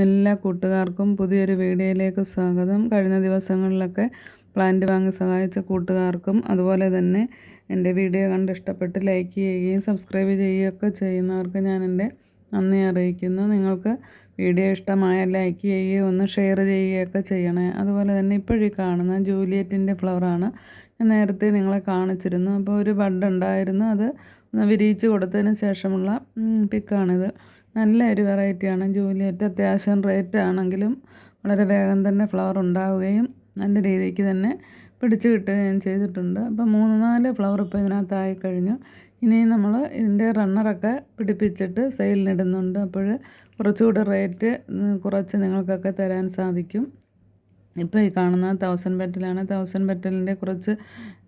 എല്ലാ കൂട്ടുകാർക്കും പുതിയൊരു വീഡിയോയിലേക്ക് സ്വാഗതം. കഴിഞ്ഞ ദിവസങ്ങളിലൊക്കെ പ്ലാന്റ് വാങ്ങി സഹായിച്ച കൂട്ടുകാർക്കും അതുപോലെ തന്നെ എൻ്റെ വീഡിയോ കണ്ട് ഇഷ്ടപ്പെട്ട് ലൈക്ക് ചെയ്യുകയും സബ്സ്ക്രൈബ് ചെയ്യുകയൊക്കെ ചെയ്യുന്നവർക്ക് ഞാൻ എൻ്റെ നന്ദി അറിയിക്കുന്നു. നിങ്ങൾക്ക് വീഡിയോ ഇഷ്ടമായ ലൈക്ക് ചെയ്യുകയും ഒന്ന് ഷെയർ ചെയ്യുകയൊക്കെ ചെയ്യണേ. അതുപോലെ തന്നെ ഇപ്പോഴീ കാണുന്ന ജൂലിയറ്റിൻ്റെ ഫ്ലവറാണ്. ഞാൻ നേരത്തെ നിങ്ങളെ കാണിച്ചിരുന്നു. അപ്പോൾ ഒരു ബഡ് ഉണ്ടായിരുന്നു, അത് വിരിയിച്ച് കൊടുത്തതിന് ശേഷമുള്ള പിക്കാണിത്. നല്ല ഒരു വെറൈറ്റിയാണ് ജൂലിയറ്റ്. അത്യാവശ്യം റേറ്റ് ആണെങ്കിലും വളരെ വേഗം തന്നെ ഫ്ലവർ ഉണ്ടാവുകയും നല്ല രീതിക്ക് തന്നെ പിടിച്ച് കിട്ടുകയും ചെയ്തിട്ടുണ്ട്. അപ്പോൾ 3-4 ഫ്ലവർ ഇപ്പോൾ ഇതിനകത്തായി കഴിഞ്ഞു. ഇനി നമ്മൾ ഇതിൻ്റെ റണ്ണറൊക്കെ പിടിപ്പിച്ചിട്ട് സെയിലിനിടുന്നുണ്ട്. അപ്പോൾ കുറച്ചുകൂടി റേറ്റ് കുറച്ച് നിങ്ങൾക്കൊക്കെ തരാൻ സാധിക്കും. ഇപ്പോൾ ഈ കാണുന്ന 1000 പെറ്റലാണ്. 1000 പെറ്റലിൻ്റെ കുറച്ച്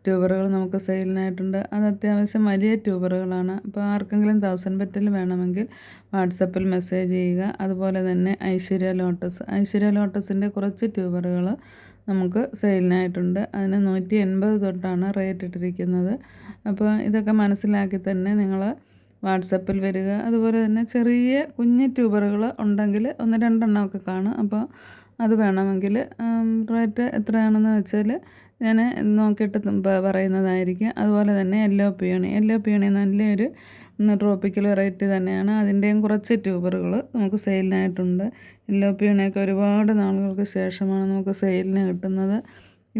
ട്യൂബറുകൾ നമുക്ക് സെയിലിനായിട്ടുണ്ട്. അത് അത്യാവശ്യം വലിയ ട്യൂബറുകളാണ്. അപ്പോൾ ആർക്കെങ്കിലും 1000 പെറ്റൽ വേണമെങ്കിൽ വാട്സപ്പിൽ മെസ്സേജ് ചെയ്യുക. അതുപോലെ തന്നെ ഐശ്വര്യ ലോട്ടസിൻ്റെ കുറച്ച് ട്യൂബറുകൾ നമുക്ക് സെയിലിനായിട്ടുണ്ട്. അതിന് 180 തൊട്ടാണ് റേറ്റ് ഇട്ടിരിക്കുന്നത്. അപ്പോൾ ഇതൊക്കെ മനസ്സിലാക്കി തന്നെ നിങ്ങൾ വാട്സപ്പിൽ വരിക. അതുപോലെ തന്നെ ചെറിയ കുഞ്ഞ് ട്യൂബറുകൾ ഉണ്ടെങ്കിൽ 1-2 എണ്ണമൊക്കെ കാണും. അപ്പോൾ അത് വേണമെങ്കിൽ റേറ്റ് എത്രയാണെന്ന് വെച്ചാൽ ഞാൻ നോക്കിയിട്ട് പറയുന്നതായിരിക്കും. അതുപോലെ തന്നെ യെല്ലോ പിയോണി നല്ലൊരു ട്രോപ്പിക്കൽ വെറൈറ്റി തന്നെയാണ്. അതിൻ്റെയും കുറച്ച് ട്യൂബറുകൾ നമുക്ക് സെയിലിനായിട്ടുണ്ട്. യെല്ലോ പിയോണിയൊക്കെ ഒരുപാട് നാളുകൾക്ക് ശേഷമാണ് നമുക്ക് സെയിലിന് കിട്ടുന്നത്.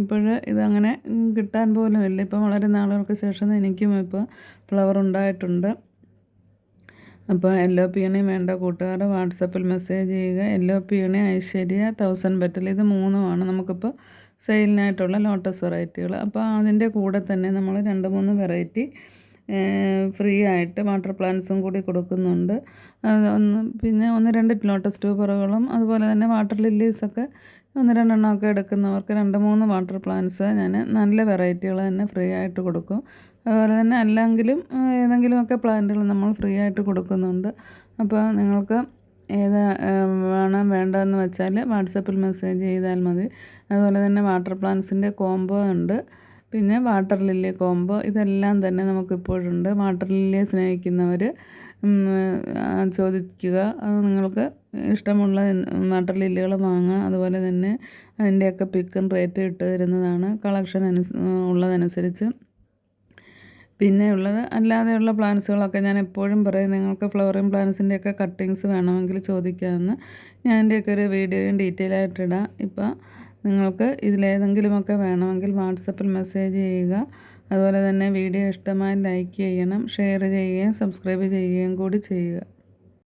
ഇപ്പോൾ ഇതങ്ങനെ കിട്ടാൻ പോലും ഇല്ല. ഇപ്പം വളരെ നാളുകൾക്ക് ശേഷം എനിക്കും ഇപ്പോൾ ഫ്ലവർ ഉണ്ടായിട്ടുണ്ട്. അപ്പോൾ യെല്ലോ പിയോണി വേണ്ട കൂട്ടുകാർ വാട്സപ്പിൽ മെസ്സേജ് ചെയ്യുക. യെല്ലോ പിയോണി, ഐശ്വര്യ, 1000 പെറ്റൽ, ഇത് 3 നമുക്കിപ്പോൾ സെയിലിനായിട്ടുള്ള ലോട്ടസ് വെറൈറ്റികൾ. അപ്പോൾ അതിൻ്റെ കൂടെ തന്നെ നമ്മൾ 2-3 വെറൈറ്റി ഫ്രീ ആയിട്ട് വാട്ടർ പ്ലാന്റ്സും കൂടി കൊടുക്കുന്നുണ്ട്. പിന്നെ 1-2 ലോട്ടസ് ട്യൂബറുകളും അതുപോലെ തന്നെ വാട്ടർ ലില്ലീസൊക്കെ 1-2 എണ്ണമൊക്കെ എടുക്കുന്നവർക്ക് 2-3 വാട്ടർ പ്ലാന്റ്സ് ഞാൻ നല്ല വെറൈറ്റികൾ തന്നെ ഫ്രീ ആയിട്ട് കൊടുക്കും. അതുപോലെ തന്നെ അല്ലെങ്കിലും ഏതെങ്കിലുമൊക്കെ പ്ലാന്റുകൾ നമ്മൾ ഫ്രീ ആയിട്ട് കൊടുക്കുന്നുണ്ട്. അപ്പോൾ നിങ്ങൾക്ക് ഏത് വേണ്ടതെന്ന് വെച്ചാൽ വാട്സപ്പിൽ മെസ്സേജ് ചെയ്താൽ മതി. അതുപോലെ തന്നെ വാട്ടർ പ്ലാന്റ്സിൻ്റെ കോംബോ ഉണ്ട്, പിന്നെ വാട്ടർ ലില്ലി കോംബോ, ഇതെല്ലാം തന്നെ നമുക്കിപ്പോഴുണ്ട്. വാട്ടർ ലില്ലിയെ സ്നേഹിക്കുന്നവർ ചോദിക്കുക. അത് നിങ്ങൾക്ക് ഇഷ്ടമുള്ള വാട്ടർ ലില്ലികൾ വാങ്ങുക. അതുപോലെ തന്നെ അതിൻ്റെയൊക്കെ പിക്കും റേറ്റ് ഇട്ട് തരുന്നതാണ് കളക്ഷൻ ഉള്ളതനുസരിച്ച്. പിന്നെ ഉള്ളത് അല്ലാതെയുള്ള പ്ലാന്റ്സുകളൊക്കെ ഞാൻ എപ്പോഴും പറയും, നിങ്ങൾക്ക് ഫ്ലവറിങ് പ്ലാന്റ്സിൻ്റെയൊക്കെ കട്ടിങ്സ് വേണമെങ്കിൽ ചോദിക്കാമെന്ന്. ഞാൻ അതിൻ്റെയൊക്കെ ഒരു വീഡിയോയും ഡീറ്റെയിൽ ആയിട്ടിടാം. ഇപ്പോൾ നിങ്ങൾക്ക് ഇതിലേതെങ്കിലുമൊക്കെ വേണമെങ്കിൽ വാട്സപ്പിൽ മെസ്സേജ് ചെയ്യുക. അതുപോലെ തന്നെ വീഡിയോ ഇഷ്ടമായി ലൈക്ക് ചെയ്യണം, ഷെയർ ചെയ്യുകയും സബ്സ്ക്രൈബ് ചെയ്യുകയും കൂടി ചെയ്യുക.